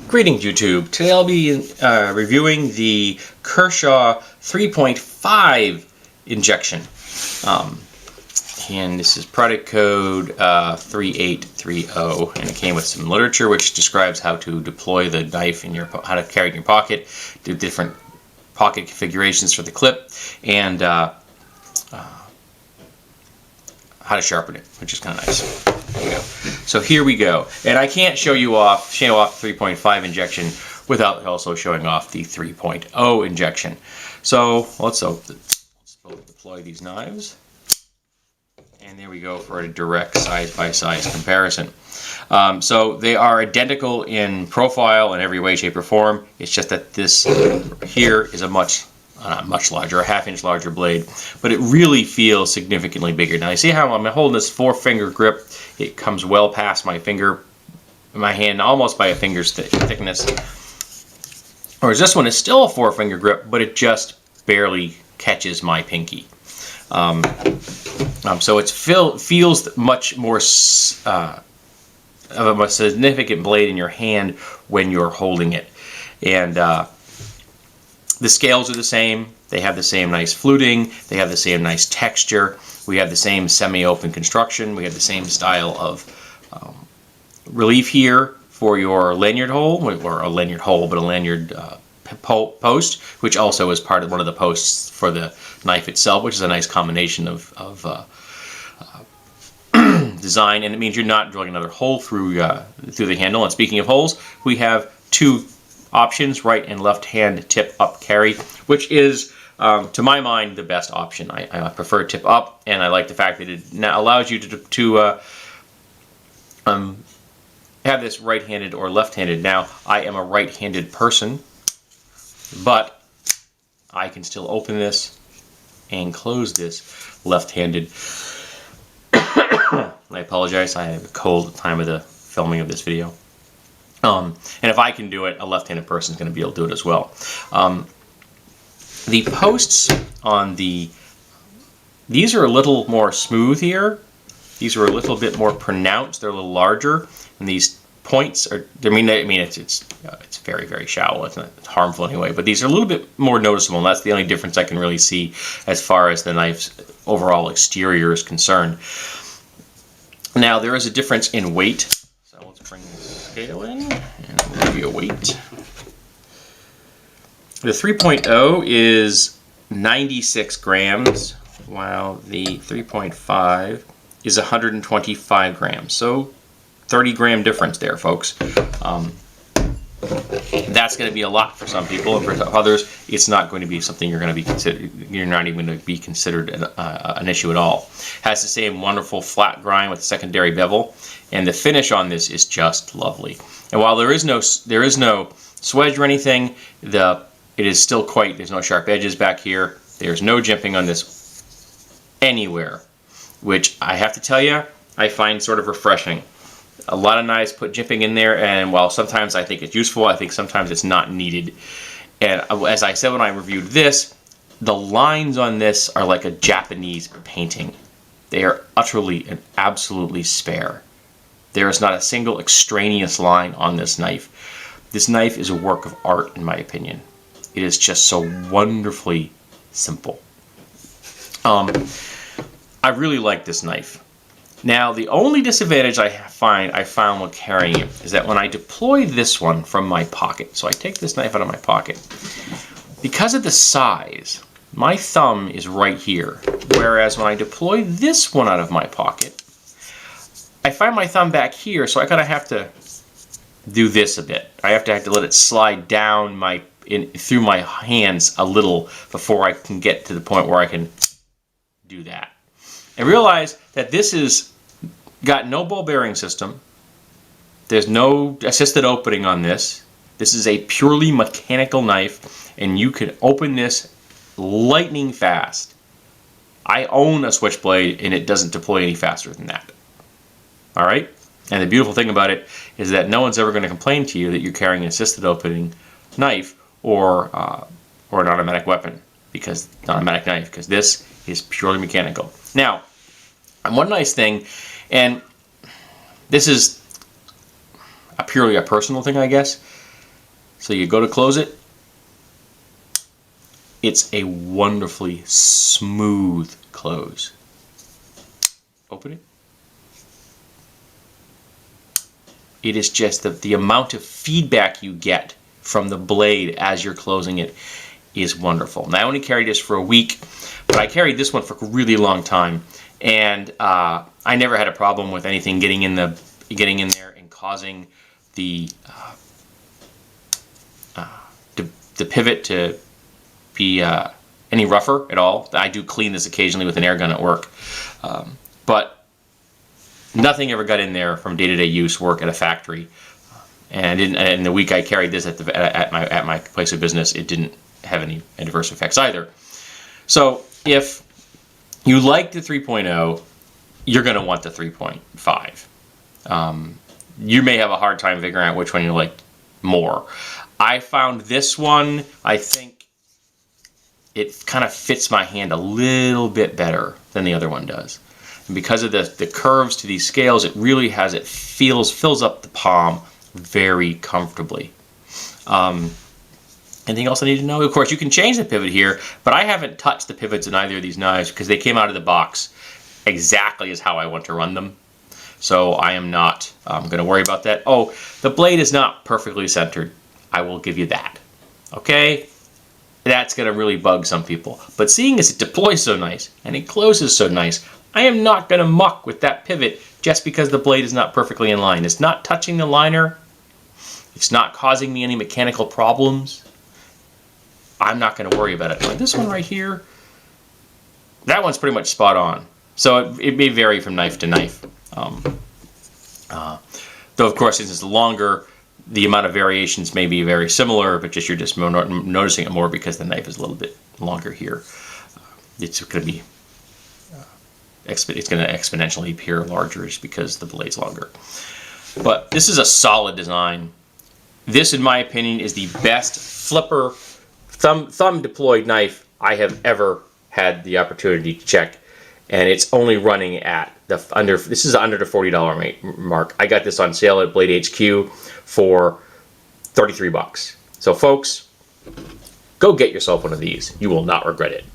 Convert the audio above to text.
Greetings YouTube. Today I'll be reviewing the Kershaw 3.5 injection. And this is product code 3830, and it came with some literature which describes how to deploy the knife in how to carry it in your pocket, do different pocket configurations for the clip, and how to sharpen it, which is kind of nice. There we go. So here we go, and I can't show off the 3.5 injection without also showing off the 3.0 injection. So let's deploy these knives, and there we go for a direct size-by-size comparison. So they are identical in profile in every way, shape, or form. It's just that this here is a much larger, a half-inch larger blade, but it really feels significantly bigger. Now you see how I'm holding this 4-finger grip. It comes well past my hand, almost by a finger's thickness. Whereas this one is still a 4-finger grip, but it just barely catches my pinky. So it feels much more of a significant blade in your hand when you're holding it. And the scales are the same. They have the same nice fluting. They have the same nice texture. We have the same semi-open construction. We have the same style of relief here for your lanyard hole, or a lanyard hole, but a lanyard post, which also is part of one of the posts for the knife itself, which is a nice combination of design, and it means you're not drilling another hole through the handle. And speaking of holes, we have two options, right and left hand tip up carry, which is to my mind the best option. I prefer tip up, and I like the fact that it now allows you to have this right-handed or left-handed. Now I am a right-handed person, but I can still open this and close this left-handed. I apologize, I have a cold at the time of the filming of this video. And if I can do it, a left-handed person is going to be able to do it as well. The posts on these are a little more smooth here. These are a little bit more pronounced. They're a little larger, and these points are. I mean, it's very, very shallow. It's not harmful anyway. But these are a little bit more noticeable, and that's the only difference I can really see as far as the knife's overall exterior is concerned. Now there is a difference in weight. So let's bring the scale in, and we'll give you a weight. The 3.0 is 96 grams, while the 3.5 is 125 grams. So 30-gram difference there, folks. That's going to be a lot for some people, and for others, it's not going to be something you're going to be considered. You're not even going to be considered an issue at all. Has the same wonderful flat grind with secondary bevel, and the finish on this is just lovely. And while there is no swedge or anything, it is still quite. There's no sharp edges back here. There's no jimping on this anywhere, which I have to tell you, I find sort of refreshing. A lot of knives put jimping in there, and while sometimes I think it's useful, I think sometimes it's not needed. And as I said when I reviewed this, the lines on this are like a Japanese painting. They are utterly and absolutely spare. There is not a single extraneous line on this knife. This knife is a work of art, in my opinion. It is just so wonderfully simple. I really like this knife. Now, the only disadvantage I found when carrying it is that when I deploy this one from my pocket, so I take this knife out of my pocket, because of the size, my thumb is right here, whereas when I deploy this one out of my pocket, I find my thumb back here, so I kind of have to do this a bit. I have to let it slide down through my hands a little before I can get to the point where I can do that. And realize that this is got no ball bearing system. There's no assisted opening on this. This is a purely mechanical knife, and you can open this lightning fast. I own a switchblade, and it doesn't deploy any faster than that. All right? And the beautiful thing about it is that no one's ever going to complain to you that you're carrying an assisted opening knife or an automatic weapon, because this is purely mechanical. Now, one nice thing, and this is purely a personal thing, I guess, So you go to close it. It's a wonderfully smooth close. Open it. It is just the amount of feedback you get from the blade as you're closing it is wonderful. Now, I only carried this for a week, but I carried this one for a really long time, and I never had a problem with anything getting in there and causing the pivot to be any rougher at all. I do clean this occasionally with an air gun at work, but nothing ever got in there from day-to-day use work at a factory. And in the week I carried this at my place of business, it didn't have any adverse effects either. So if you like the 3.0, you're going to want the 3.5. You may have a hard time figuring out which one you like more. I found this one, I think it kind of fits my hand a little bit better than the other one does. And because of the curves to these scales, it really has, fills up the palm very comfortably. Anything else I need to know? Of course, you can change the pivot here, but I haven't touched the pivots in either of these knives because they came out of the box exactly as how I want to run them. So I am not going to worry about that. Oh, the blade is not perfectly centered. I will give you that. Okay? That's going to really bug some people. But seeing as it deploys so nice and it closes so nice, I am not going to muck with that pivot just because the blade is not perfectly in line. It's not touching the liner. It's not causing me any mechanical problems. I'm not going to worry about it. Like this one right here, that one's pretty much spot on. So it may vary from knife to knife. Though, of course, since it's longer, the amount of variations may be very similar, but you're just noticing it more because the knife is a little bit longer here. It's going to be it's going to exponentially appear larger just because the blade's longer. But this is a solid design. This, in my opinion, is the best flipper thumb deployed knife I have ever had the opportunity to check, and it's only running at this is under the $40 mark. I got this on sale at Blade HQ for $33. So folks, go get yourself one of these. You will not regret it.